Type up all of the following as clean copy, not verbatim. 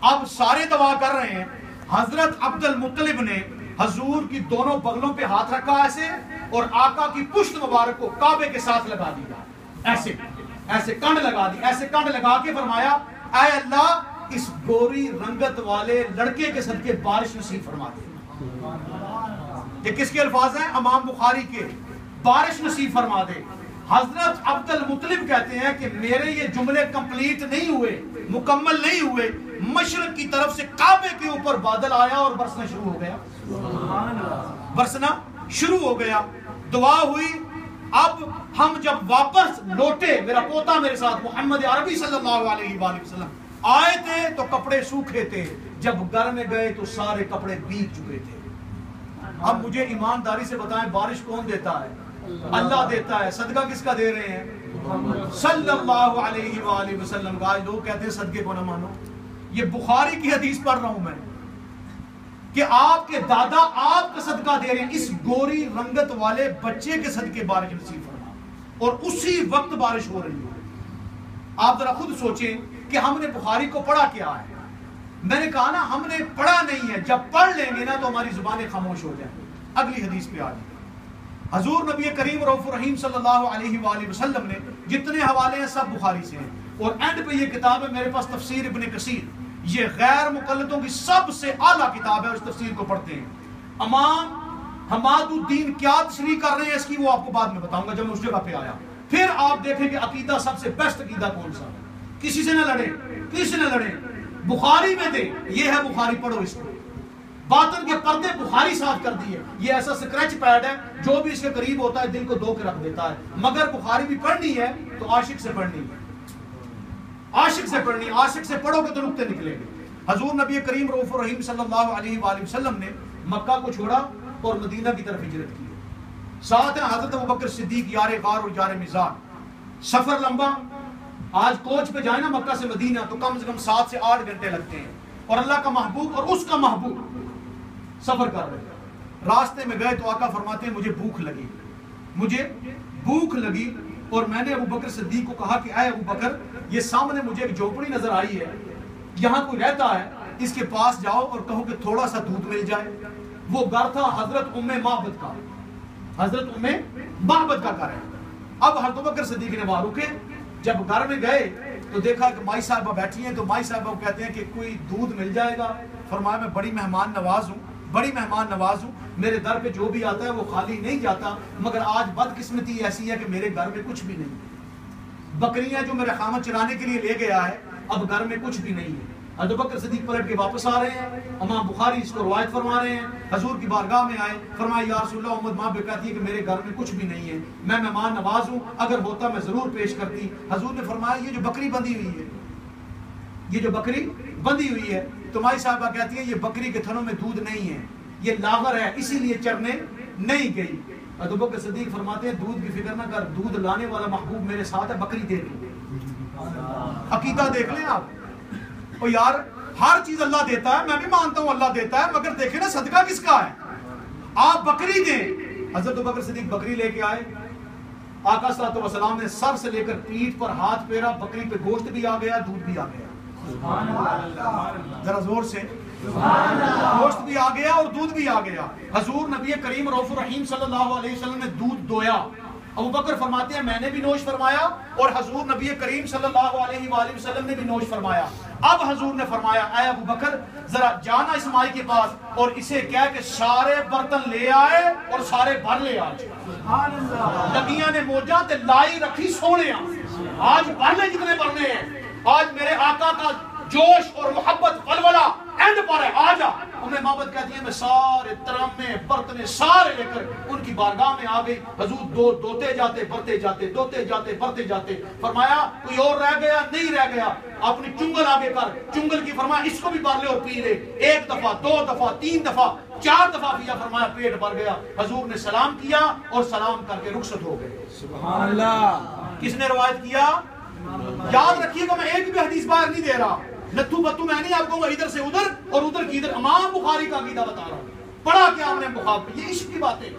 اب سارے دعا کر رہے ہیں. حضرت عبد المطلب نے حضور کی دونوں بغلوں پہ ہاتھ رکھا ایسے اور آقا کی پشت مبارک کو کعبے کے ساتھ لگا دیا, ایسے ایسے کنڈ لگا دی, ایسے کنڈ لگا کے فرمایا اے اللہ اس گوری رنگت والے لڑکے کے صدقے بارش نصیب فرما دے. یہ کس کے الفاظ ہیں؟ امام بخاری کے. بارش نصیب فرما دے. حضرت عبد المطلب کہتے ہیں کہ میرے یہ جملے کمپلیٹ نہیں ہوئے, مکمل نہیں ہوئے, مشرق کی طرف سے کعبے کے اوپر بادل آیا اور برسنا شروع ہو گیا, برسنا شروع ہو گیا. دعا ہوئی. اب ہم جب واپس لوٹے, میرا پوتا میرے ساتھ محمد عربی صلی اللہ علیہ وآلہ وسلم آئے تھے تو کپڑے سوکھے تھے, جب گھر میں گئے تو سارے کپڑے بھیگ چکے تھے. اب مجھے ایمانداری سے بتائیں بارش کون دیتا ہے؟ اللہ دیتا ہے. صدقہ کس کا دے رہے ہیں؟ صلی اللہ علیہ وآلہ وسلم کا. آج لوگ کہتے ہیں صدقے کو نہ مانو. یہ بخاری کی حدیث پڑھ رہا ہوں میں کہ آپ کے دادا آپ کا صدقہ دے رہے ہیں, اس گوری رنگت والے بچے کے صدقے بارش نصیب فرما, اور اسی وقت بارش ہو رہی ہے. آپ ذرا خود سوچیں کہ ہم نے بخاری کو پڑھا کیا ہے. میں نے کہا نا ہم نے پڑھا نہیں ہے, جب پڑھ لیں گے نا تو ہماری زبانیں خاموش ہو جائیں. اگلی حدیث پہ آ جائیں. حضور نبی کریم رؤوف الرحیم صلی اللہ علیہ وآلہ وسلم نے جتنے حوالے ہیں سب بخاری سے ہیں, اور اینڈ پہ یہ کتاب ہے میرے پاس تفسیر ابن کثیر, یہ غیر مقلدوں کی سب سے اعلیٰ کتاب ہے, اس تفسیر کو پڑھتے ہیں. امام حماد الدین کیا تشریح کر رہے ہیں اس کی وہ آپ کو بعد میں بتاؤں گا جب میں اس جگہ پہ آیا. پھر آپ دیکھیں کہ عقیدہ سب سے بیسٹ عقیدہ کون سا, کسی سے نہ لڑیں, کسی سے نہ لڑیں, بخاری میں دے. یہ ہے بخاری, پڑھو اس کو. باطن کے پردے بخاری صاف کر دیے. یہ ایسا سکریچ پیڈ ہے جو بھی اس کے قریب ہوتا ہے دل کو دھو کے رکھ دیتا ہے. مگر بخاری بھی پڑھنی ہے تو عاشق سے پڑھنی ہے, عاشق سے پڑھنی. عاشق سے پڑھو گے تو نقطے نکلیں گے. حضور نبی کریم رؤوف الرحیم صلی اللہ علیہ وآلہ وسلم نے مکہ کو چھوڑا اور مدینہ کی طرف ہجرت کی. ساتھ ہیں حضرت ابوبکر صدیق یار غار اور یار مزار. سفر لمبا. آج کوچ پہ جائیں نا مکہ سے مدینہ تو کم سے کم 7 سے 8 گھنٹے لگتے ہیں, اور اللہ کا محبوب اور اس کا محبوب سفر کر رہے ہیں. راستے میں گئے تو آقا فرماتے ہیں مجھے بھوک لگی, مجھے بھوک لگی, اور میں نے ابوبکر صدیق کو کہا کہ اے ابوبکر یہ سامنے مجھے ایک جھوپڑی نظر آئی ہے, یہاں کوئی رہتا ہے, اس کے پاس جاؤ اور کہو کہ تھوڑا سا دودھ مل جائے. وہ گھر تھا حضرت ام معبد کا, حضرت ام معبد کا گھر ہے. اب حضرت ابوبکر صدیق نے وہاں رکے. جب گھر میں گئے تو دیکھا کہ مائی صاحبہ بیٹھی ہیں, تو مائی صاحبہ کہتے ہیں کہ کوئی دودھ مل جائے گا. فرمایا میں بڑی مہمان نواز ہوں, بڑی مہمان نواز ہوں, میرے در پہ جو بھی آتا ہے وہ خالی نہیں جاتا, مگر آج بدقسمتی ایسی ہے کہ میرے گھر میں کچھ بھی نہیں. بکریاں جو میرے خامد چرانے کے لیے لے گیا ہے اب گھر میں کچھ بھی نہیں ہے. حضرت بکر صدیق پلٹ کے واپس آ رہے ہیں. امام بخاری اس کو روایت فرما رہے ہیں. حضور کی بارگاہ میں آئے, فرمایا یا رسول اللہ امت ماں بے کہتی ہے کہ میرے گھر میں کچھ بھی نہیں ہے, میں مہمان نواز ہوں, اگر ہوتا میں ضرور پیش کرتی. حضور نے فرمایا یہ جو بکری بندھی ہوئی ہے, یہ جو بکری بندھی ہوئی ہے, تو مائی صاحبہ کہتی ہے یہ بکری کے تھنوں میں دودھ نہیں ہے, یہ لاغر ہے, اسی لیے چرنے نہیں گئی. حضرت بکر صدیق فرماتے ہیں دودھ کی فکر نہ کر, دودھ لانے والا محبوب میرے ساتھ ہے, بکری دے دوں. عقیدہ دیکھ لیں آپ. اور یار ہر چیز اللہ دیتا ہے, میں بھی مانتا ہوں اللہ دیتا ہے, مگر دیکھیں نا صدقہ کس کا ہے. آپ بکری دیں. حضرت بکر صدیق بکری لے کے آئے. آقا صلی اللہ علیہ وسلم نے سر سے لے کر پیٹھ پر ہاتھ پھیرا, بکری پہ گوشت بھی آ گیا, دودھ بھی آ گیا. ذرا زور سے, گوشت بھی آ گیا اور دودھ بھی آ گیا. حضور نبی کریم رؤوف الرحیم صلی اللہ علیہ وسلم نے دودھ دویا. ابوبکر فرماتے ہیں میں نے بھی نوش فرمایا, اور حضور نبی کریم صلی اللہ علیہ وآلہ وسلم نے بھی نوش فرمایا. اب حضور نے فرمایا اے ابوبکر ذرا جانا اس مائی کے پاس اور اسے کہہ کہ سارے برتن لے آئے اور سارے بھر لے آج. لگیاں نے موجاں تے لائی رکھی سونے, آج بھر لے جتنے بھرنے ہیں. آج میرے آقا کا جوش اور محبت ولولہ اینڈ پر ہے, آ جا. انہیں محبت کہتی ہے میں سارے ترامے برتنے سارے لے کر ان کی بارگاہ میں آ گئی. حضور دوتے جاتے برتے جاتے, دوتے جاتے برتے جاتے. فرمایا کوئی اور رہ گیا؟ نہیں رہ گیا. اپنی چنگل آگے کر, چنگل کی فرمایا اس کو بھی بھر لے اور پی لے. 1 دفعہ 2 دفعہ 3 دفعہ 4 دفعہ پیا. فرمایا پیٹ بھر گیا. حضور نے سلام کیا اور سلام کر کے رخصت ہو گئے. سبحان اللہ. کس نے روایت کیا؟ یاد رکھیے گا میں ایک بھی حدیث باہر نہیں دے رہا, لتو بتو میں نہیں آپ کو ادھر سے ادھر اور ادھر کی ادھر. امام بخاری کا عقیدہ بتا رہا ہوں. پڑھا کیا ہم نے بخاری, یہ عشق کی باتیں.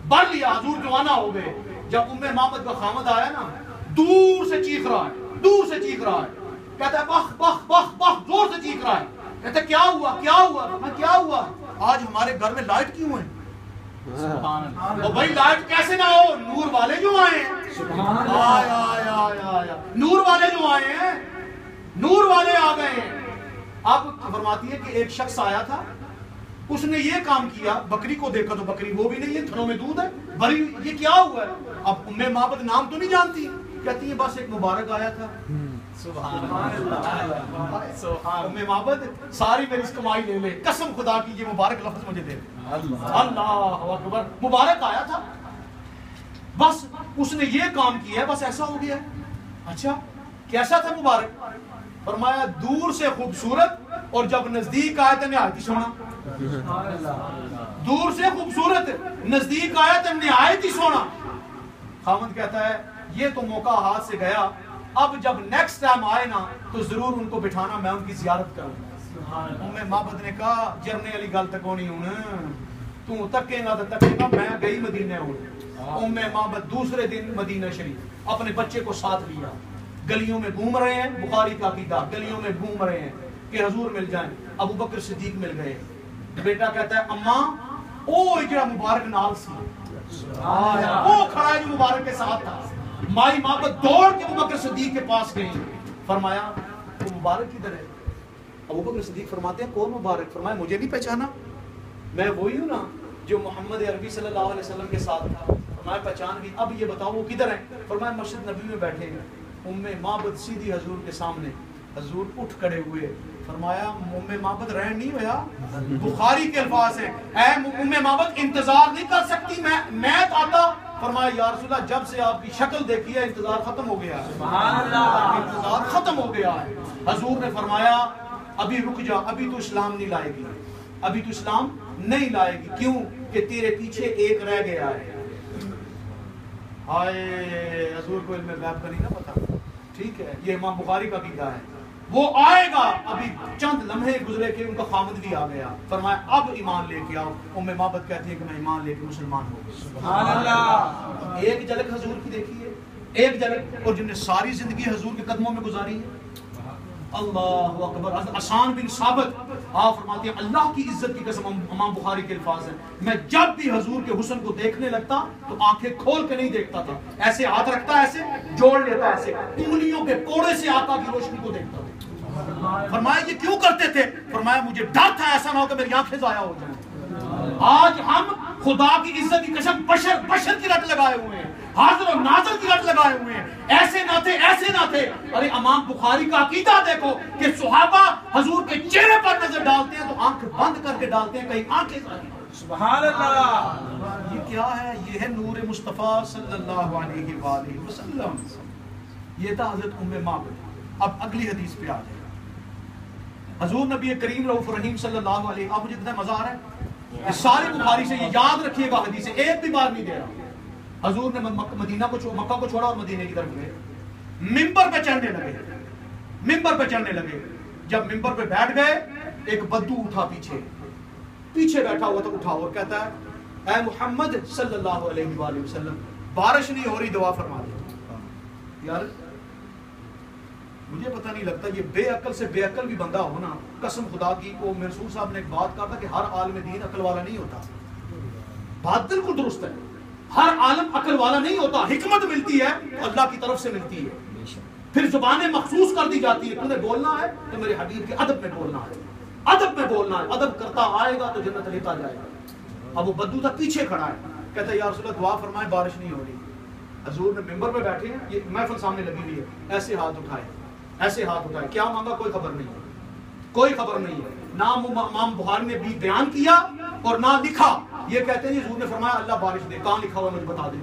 بھر لیا. حضور جوانا ہو گئے. جب ام محمد کا خامد آیا نا, دور سے چیخ رہا ہے, دور سے چیخ رہا ہے, کہتا ہے بخ بخ بخ بخ, زور سے چیخ رہا ہے. کہتے کیا ہوا کیا ہوا؟ میں کیا ہوا؟ آج ہمارے گھر میں لائٹ کیوں ہے؟ اور بھائی لائٹ کیسے نہ ہو؟ نور والے جو آئے ہیں، آیا نور والے جو آئے ہیں، نور والے آ گئے ہیں۔ اب فرماتی ہے کہ ایک شخص آیا تھا، اس نے یہ کام کیا، بکری کو دیکھا تو بکری وہ بھی نہیں ہے، تھنوں میں دودھ ہے، بھری یہ کیا ہوا ہے؟ اب ام معبد نام تو نہیں جانتی، کہتی ہے بس ایک مبارک آیا تھا۔ سبحان اللہ، ام معبد ساری میری کمائی لے لے، قسم خدا کی یہ مبارک لفظ مجھے دے دے، اللہ اکبر، مبارک آیا تھا، بس اس نے یہ کام کیا ہے، بس ایسا ہو گیا۔ اچھا کیسا تھا مبارک؟ فرمایا دور سے خوبصورت اور جب نزدیک آیا تو نہایت ہی سونا۔ دور سے خوبصورت، نزدیک آیا تو نہایت ہی سونا۔ خاوند کہتا ہے یہ تو موقع ہاتھ سے گیا، اب جب نیکسٹ ٹائم آئے نا تو ضرور ان کو بٹھانا، میں ان کی زیارت کروں۔ ام معبد نے کہا جرنے والی گل تک ہونی ہوں، تو تکے گا تو تکے گا، میں گئی مدینے ہوں۔ ام معبد دوسرے دن مدینہ شریف اپنے بچے کو ساتھ لیا، گلیوں میں گھوم رہے ہیں، بخاری کا عقیدہ، گلیوں میں گھوم رہے ہیں کہ حضور مل جائیں۔ ابو بکر صدیق مل گئے، بیٹا کہتا ہے اماں او اجڑا مبارک نال سی، وہ کھڑا ہے جو مبارک کے ساتھ تھا۔ مائی معبد دوڑ کے ابو بکر صدیق کے پاس گئی، فرمایا وہ مبارک کدھر ہے؟ ابو بکر صدیق فرماتے ہیں کون مبارک؟ فرمایا مجھے نہیں پہچانا، میں وہی ہوں نا جو محمد عربی صلی اللہ علیہ وسلم کے ساتھ تھا۔ فرمایا پہچان گئی، اب یہ بتاؤ وہ کدھر ہیں؟ فرمایا مسجد نبی میں بیٹھے ہیں۔ ام معبد سیدھی حضور کے سامنے، حضور اٹھ کھڑے ہوئے، فرمایا ام معبد رہن نہیں ہویا، بخاری کے الفاظ ہیں، اے ام معبد انتظار نہیں کر سکتی میں آتا؟ فرمایا یا رسول اللہ جب سے آپ کی شکل دیکھی ہے انتظار ختم ہو گیا ہے، سبحان اللہ، انتظار ختم ہو گیا ہے۔ حضور نے فرمایا ابھی رک جا، ابھی تو اسلام نہیں لائے گی، ابھی تو اسلام نہیں لائے گی، کیوں کہ تیرے پیچھے ایک رہ گیا ہے۔ ہائے حضور کو علم غیب کا نہیں نہ پتا، ٹھیک ہے، یہ امام بخاری کا عقیدہ ہے، وہ آئے گا، ابھی چند لمحے گزرے کہ ان کا خامد بھی آ گیا۔ فرمایا اب ایمان لے کے آؤ۔ ام معبد کہتی ہے کہ میں ایمان لے کے مسلمان ہو گئی۔ سبحان اللہ، ایک جھلک حضور کی دیکھی ہے، ایک جھلک، اور جن نے ساری زندگی حضور کے قدموں میں گزاری ہے۔ اللہ اکبر۔ حسان بن ثابت آپ فرماتے ہیں اللہ کی عزت کی قسم، امام بخاری کے الفاظ ہیں، میں جب بھی حضور کے حسن کو دیکھنے لگتا تو آنکھیں کھول کے نہیں دیکھتا تھا، ایسے ہاتھ رکھتا، ایسے جوڑ لیتا، ایسے انگلیوں کے کوڑے سے آقا کی روشنی کو دیکھتا تھا۔ فرمایا یہ کیوں کرتے تھے؟ فرمایا مجھے ڈر تھا ایسا نہ ہو کہ میری آنکھیں ضائع ہو جائیں۔ آج ہم خدا کی عزت کی قسم بشر کی رٹ لگائے ہوئے ہیں، حاضر و ناظر کی رٹ لگائے ہوئے ہیں، ایسے نہ تھے ایسے نہ تھے۔ ارے امام بخاری کا عقیدہ دیکھو کہ صحابہ حضور کے چہرے پر نظر ڈالتے ہیں تو آنکھ بند کر کے ڈالتے ہیں، کہیں آنکھیں سبحان اللہ۔ یہ کیا ہے؟ یہ ہے نور مصطفیٰ صلی اللہ علیہ وآلہ وسلم۔ یہ تھا حضرت ام معبد۔ اب اگلی حدیث پہ آ جائے، حضور نبی کریم رؤوف رحیم صلی اللہ علیہ، اب مجھے اتنا مزہ آ رہا ہے، ساری بخاری سے یہ یاد رکھیے گا، حدیث ایک بھی بار نہیں دے رہا۔ حضور نے مکہ کو چھوڑا اور مدینے کی طرف گئے، منبر پہ چڑھنے لگے، منبر پہ چڑھنے لگے۔ جب منبر پہ بیٹھ گئے ایک بدو اٹھا، پیچھے بیٹھا ہوا تو اٹھا اور کہتا ہے اے محمد صلی اللہ علیہ وآلہ وسلم بارش نہیں ہو رہی، دعا فرما دے۔ یار مجھے پتہ نہیں لگتا یہ بے عقل سے بے عقل بھی بندہ ہونا، قسم خدا کی، وہ رسول صاحب نے ایک بات کہا تھا کہ ہر عالم دین عقل والا نہیں ہوتا، بات بالکل درست ہے، ہر عالم عقل والا نہیں ہوتا، حکمت ملتی ہے تو اللہ کی طرف سے ملتی ہے، پھر زبانیں مخصوص کر دی جاتی ہے، تمہیں بولنا ہے تو میرے حبیب کے ادب میں بولنا ہے، ادب میں بولنا ہے، ادب کرتا آئے گا تو جنت لیتا جائے گا۔ اب وہ بدو تھا پیچھے کھڑا ہے، کہتا ہے یا رسول اللہ دعا فرمائے بارش نہیں ہو رہی۔ حضور نے منبر پہ بیٹھے ہیں، یہ محفل سامنے لگی ہوئی ہے، ایسے ہاتھ اٹھائے، ایسے ہاتھ اٹھائے، کیا مانگا کوئی خبر نہیں ہے، کوئی خبر نہیں ہے، نہ امام بخاری نے بھی بیان کیا اور نہ لکھا۔ یہ کہتے ہیں حضور نے فرمایا اللہ بارش دے، کہاں لکھا ہوا مجھے بتا دے،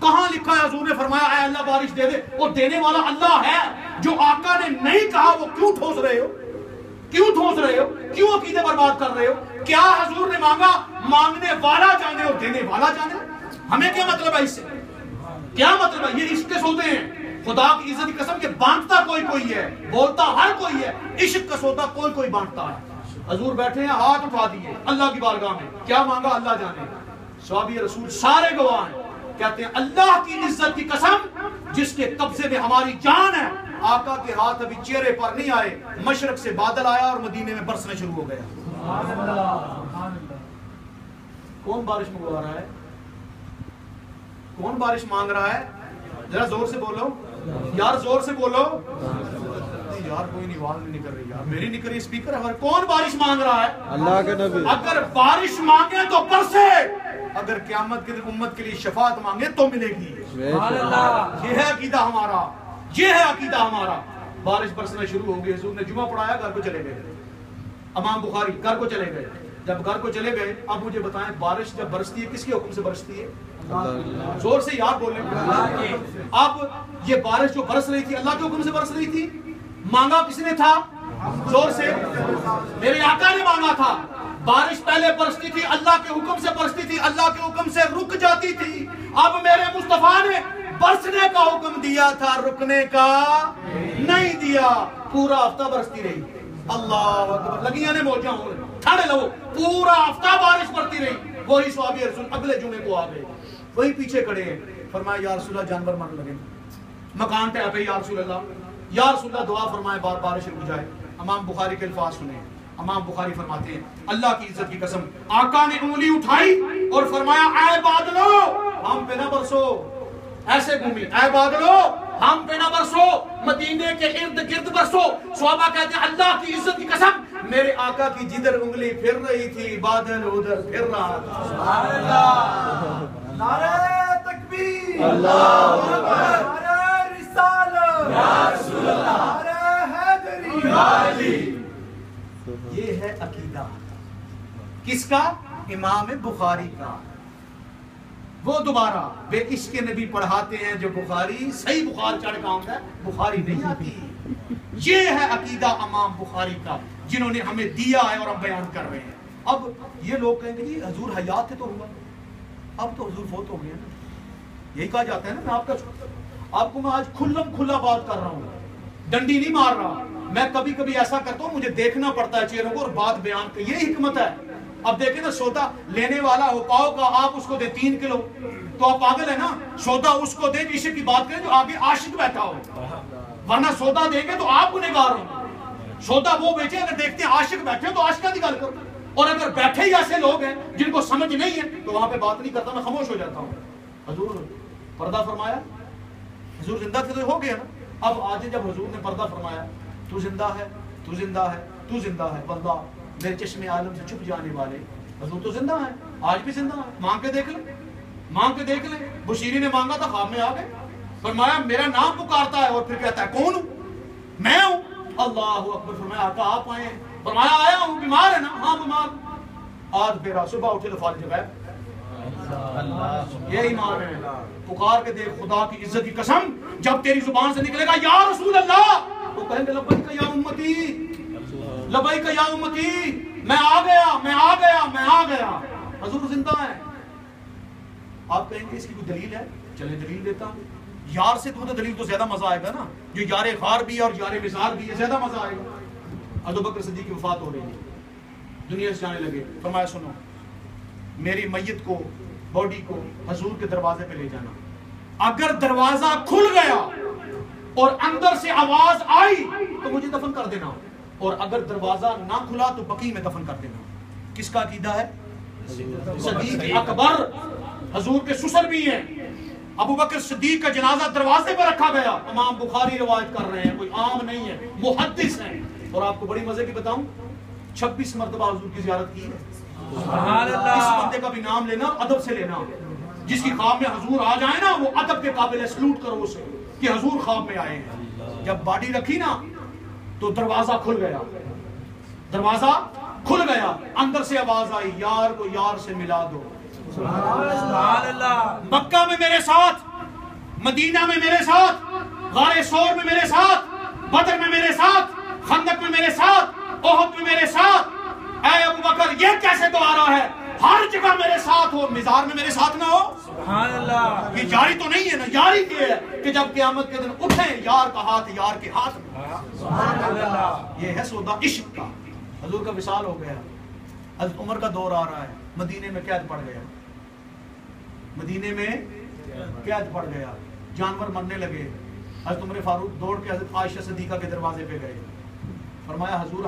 کہاں لکھا ہے حضور نے فرمایا اے اللہ بارش دے دے؟ اور دینے والا اللہ ہے، جو آقا نے نہیں کہا وہ کیوں ٹھوس رہے ہو، کیوں ٹھوس رہے ہو، کیوں عقیدے برباد کر رہے ہو؟ کیا حضور نے مانگا؟ مانگنے والا جانے اور دینے والا جانے، ہمیں کیا مطلب ہے اس سے، کیا مطلب ہے؟ یہ عشق کے سوتے ہیں، خدا کی عزت کی قسم کے بانٹتا کوئی ہے، بولتا ہر کوئی ہے، عشق کا سوتا کوئی بانٹتا ہے۔ حضور بیٹھے ہیں، ہاتھ اٹھا دیے اللہ کی بارگاہ میں، کیا مانگا اللہ جانے۔ صحابی رسول سارے گواہ ہیں، کہتے ہیں اللہ کی عزت کی قسم جس کے قبضے میں ہماری جان ہے آقا کے ہاتھ ابھی چہرے پر نہیں آئے، مشرق سے بادل آیا اور مدینے میں برسنا شروع ہو گیا۔ کون بارش منگوا رہا ہے؟ کون بارش مانگ رہا ہے؟ ذرا زور سے بولو یار، زور سے بولو یار، کوئی نہیں، آواز نہیں نکل رہی یار، میری نکل رہی، اسپیکر ہے۔ کون بارش مانگ رہا ہے؟ اللہ کے نبی۔ اگر بارش مانگے تو برسے، اگر قیامت کے دن امت کے لیے شفاعت مانگے تو ملے گی۔ یہ ہے عقیدہ ہمارا، یہ ہے عقیدہ ہمارا۔ بارش برسنا شروع ہو گئی، حضور نے جمعہ پڑھایا، گھر کو چلے گئے۔ امام بخاری گھر کو چلے گئے۔ جب گھر کو چلے گئے، اب مجھے بتائیں بارش جب برستی ہے کس کے حکم سے برستی ہے؟ زور سے یار بولیں۔ اب یہ بارش جو برس رہی تھی اللہ کے حکم سے برس رہی تھی، مانگا کس نے تھا؟ زور سے میرے آقا نے مانگا تھا۔ بارش پہلے برستی تھی اللہ کے حکم سے برستی تھی، اللہ کے حکم سے رک جاتی تھی۔ اب میرے مصطفیٰ نے برسنے کا حکم دیا تھا، رکنے کا نہیں دیا، پورا ہفتہ برستی رہی۔ اللہ اکبر، لگیاں نے موجاں ہو رہی، ٹھاڑے لو، پورا ہفتہ بارش پڑتی رہی۔ وہی صحابی رسول اگلے جمعے کو آ گئے، وہی پیچھے کھڑے ہیں، فرمایا یا رسول اللہ جانور مرنے لگے، مکان ٹہ پہ، یا رسول اللہ، یا رسول اللہ دعا فرمائے بارش رک جائے۔ امام بخاری کے الفاظ سنیں، امام بخاری فرماتے ہیں اللہ کی عزت کی قسم، آقا نے انگلی اٹھائی اور فرمایا اے بادلو ہم پہ نہ برسو، ایسے گھومی، اے بادلو ہم پہ نہ برسو، مدینے کے ارد گرد برسو۔ صحابہ کہتے ہیں اللہ کی عزت کی قسم، میرے آقا کی جدھر انگلی پھر رہی تھی بادل ادھر پھر رہا تھا۔ سبحان اللہ، نعرہ تکبیر، اللہ اکبر، نعرہ رسالت، یا رسول اللہ، نعرہ حیدری، یا علی۔ یہ ہے عقیدہ کس کا؟ امام بخاری کا۔ وہ دوبارہ بے عشق نبی پڑھاتے ہیں جو بخاری صحیح بخار چڑھ کا ہوتا ہے، بخاری نہیں آتی۔ یہ ہے عقیدہ امام بخاری کا جنہوں نے ہمیں دیا ہے اور ہم بیان کر رہے ہیں۔ اب یہ لوگ کہیں گے جی حضور حیات تھے تو ہوا، اب تو حضور فوت ہو گئے نا، یہی کہا جاتا ہے نا۔ میں آپ کو میں آج کھلم کھلا بات کر رہا ہوں، ڈنڈی نہیں مار رہا۔ میں کبھی کبھی ایسا کرتا ہوں، مجھے دیکھنا پڑتا ہے چہروں کو اور بات بیان کر، یہ حکمت ہے۔ اب دیکھیں نا، سودا لینے والا ہو پاؤ کا، آپ اس کو دے 3 کلو تو آپ پاگل ہے نا۔ سودا اس کو دے عشق کی بات کریں جو آگے عاشق بیٹھا ہو، ورنہ سودا دے گے تو آپ گنہگار ہو۔ سودا وہ بیچے اگر دیکھتے ہیں عاشق بیٹھے تو عاشقہ کی گل کرو، اور اگر بیٹھے ہی ایسے لوگ ہیں جن کو سمجھ نہیں ہے تو وہاں پہ بات نہیں کرتا، میں خاموش ہو جاتا ہوں۔ حضور پردہ فرمایا، حضور زندہ تھے تو ہو گیا نا۔ اب آج جب حضور نے پردہ فرمایا، تو زندہ ہے، تو زندہ ہے، تو زندہ ہے، بندہ میرے چشم عالم سے چھپ جانے والے، حضور تو زندہ ہے، آج بھی زندہ ہے۔ مانگ کے دیکھ لیں، مانگ کے دیکھ لیں۔ بشیری نے مانگا تھا، خواب میں آ گئے، فرمایا میرا نام پکارتا ہے اور پھر کہتا ہے کون ہوں؟ میں ہوں۔ اللہ اکبر، فرمایا آقا آپ آئے ہیں؟ فرمایا آیا ہوں، بیمار ہے نا؟ ہاں بیمار۔ آج پھر صبح اٹھے تو فالج غیب۔ یہ ایمان ہے، پکار کے دیکھ، خدا کی عزت کی قسم جب تیری زبان سے نکلے گا یا رسول اللہ تو کہیں گے لبیک یا امتی، لبیک یا امتی، میں آ گیا، میں آ گیا، میں آ گیا۔ حضور زندہ ہے۔ آپ کہیں گے اس کی کوئی دلیل ہے؟ چلے دلیل دیتا ہوں۔ یار سے تو دلیل تو زیادہ مزہ آئے گا نا، جو یار غار بھی ہے اور یار مثال بھی ہے، زیادہ مزہ آئے گا۔ ابو بکر صدیق کی وفات ہو رہی ہے، دنیا سے جانے لگے، فرمایا سنو میری میت کو، باڈی کو حضور کے دروازے پہ لے جانا، اگر دروازہ کھل گیا اور اندر سے آواز آئی تو مجھے دفن کر دینا، اور اگر دروازہ نہ کھلا تو بقیع میں دفن کر دینا۔ کس کا عقیدہ ہے؟ صدیق اکبر، حضور کے سسر بھی ہیں۔ ابو بکر صدیق کا جنازہ دروازے پر رکھا گیا، امام بخاری روایت کر رہے ہیں، کوئی عام نہیں ہے، محدث ہیں۔ اور آپ کو بڑی مزے کی بتاؤں، 26 مرتبہ حضور کی زیارت کی ہے۔ سبحان اللہ۔ اس بندے کا بھی نام لینا ادب سے لینا، جس کی خواب میں حضور آ جائے نا وہ ادب کے قابل ہے، سلوٹ کرو اسے کہ حضور خواب میں آئے ہیں۔ جب باڈی رکھی نا تو دروازہ کھل گیا، دروازہ کھل گیا، اندر سے آواز آئی یار کو یار سے ملا دو۔ سبحان اللہ۔ مکہ میں میرے ساتھ، مدینہ میں میرے ساتھ، غار ثور میں میرے ساتھ، بدر میں میرے ساتھ، خندق میں میرے ساتھ، احد میں میرے ساتھ۔ اے ابو بکر یہ کیسے دوبارہ ہے؟ ہر جگہ میرے ساتھ ہو، مزار میں میرے ساتھ نہ ہو؟ سبحان اللہ۔ یہ یاری تو نہیں ہے نا، یاری یہ ہے کہ جب قیامت کے دن اٹھیں یار کا ہاتھ یار کے ہاتھ میں۔ سبحان اللہ۔ یہ ہے سودا عشق کا۔ حضور کا وصال ہو گیا، حضرت عمر کا دور آ رہا ہے، مدینے میں قید پڑ گیا، مدینے میں قید پڑ گیا، جانور مرنے لگے، حضرت عمر فاروق دوڑ کے حضرت عائشہ صدیقہ کے دروازے پہ گئے، فرمایا حضور